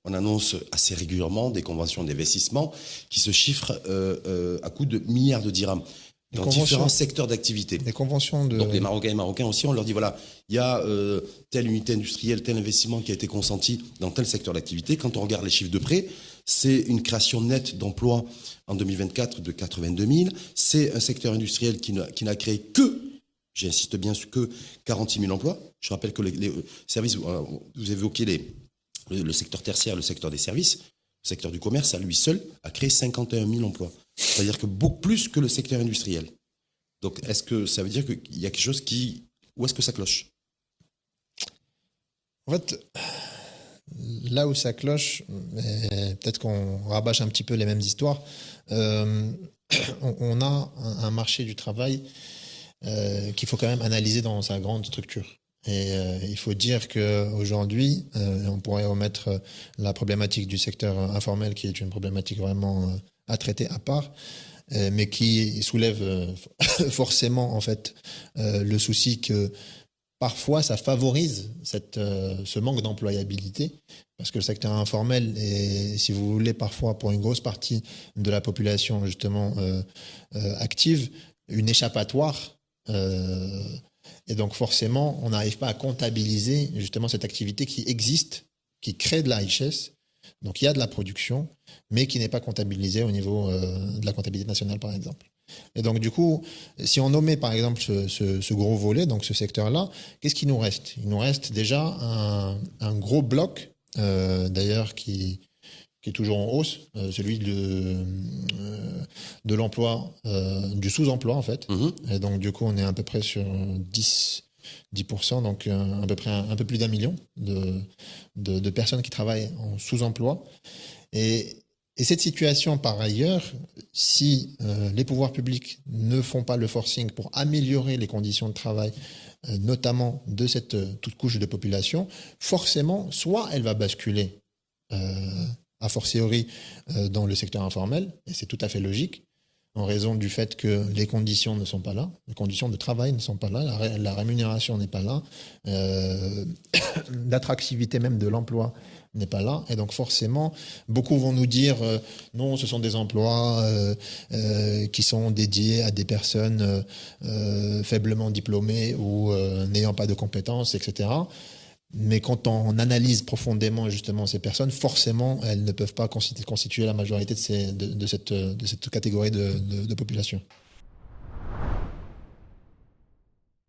on annonce assez régulièrement des conventions d'investissement qui se chiffrent à coût de milliards de dirhams dans différents secteurs d'activité. Des conventions de... Donc les Marocains et Marocains aussi, on leur dit voilà, il y a telle unité industrielle, tel investissement qui a été consenti dans tel secteur d'activité. Quand on regarde les chiffres de près, c'est une création nette d'emplois en 2024 de 82 000. C'est un secteur industriel qui n'a créé que, j'insiste bien sur que 46 000 emplois. Je rappelle que les services, vous évoquez le secteur tertiaire, le secteur des services, le secteur du commerce, à lui seul, a créé 51 000 emplois. C'est-à-dire que beaucoup plus que le secteur industriel. Donc, est-ce que ça veut dire qu'il y a quelque chose où est-ce que ça cloche? En fait, là où ça cloche, peut-être qu'on rabâche un petit peu les mêmes histoires, on a un marché du travail qu'il faut quand même analyser dans sa grande structure. Et il faut dire qu'aujourd'hui, on pourrait omettre la problématique du secteur informel, qui est une problématique vraiment à traiter à part, mais qui soulève forcément en fait le souci que parfois ça favorise ce manque d'employabilité, parce que le secteur informel est, si vous voulez, parfois pour une grosse partie de la population justement active, une échappatoire. Et donc forcément, on n'arrive pas à comptabiliser justement cette activité qui existe, qui crée de la richesse. Donc il y a de la production, mais qui n'est pas comptabilisée au niveau de la comptabilité nationale, par exemple. Et donc du coup, si on nommait par exemple ce gros volet, donc ce secteur-là, qu'est-ce qu'il nous reste? Il nous reste déjà un gros bloc, d'ailleurs, qui est toujours en hausse, celui de l'emploi, du sous-emploi en fait. Et donc du coup, on est à peu près sur 10%, donc à peu près un peu plus d'1 million de personnes qui travaillent en sous-emploi. Et cette situation, par ailleurs, si les pouvoirs publics ne font pas le forcing pour améliorer les conditions de travail, notamment de cette toute couche de population, forcément, soit elle va basculer a fortiori dans le secteur informel, et c'est tout à fait logique, en raison du fait que les conditions ne sont pas là, les conditions de travail ne sont pas là, la rémunération n'est pas là, l'attractivité même de l'emploi n'est pas là, et donc forcément, beaucoup vont nous dire non, ce sont des emplois qui sont dédiés à des personnes faiblement diplômées ou n'ayant pas de compétences, etc. Mais quand on analyse profondément justement ces personnes, forcément, elles ne peuvent pas constituer la majorité de cette catégorie de population.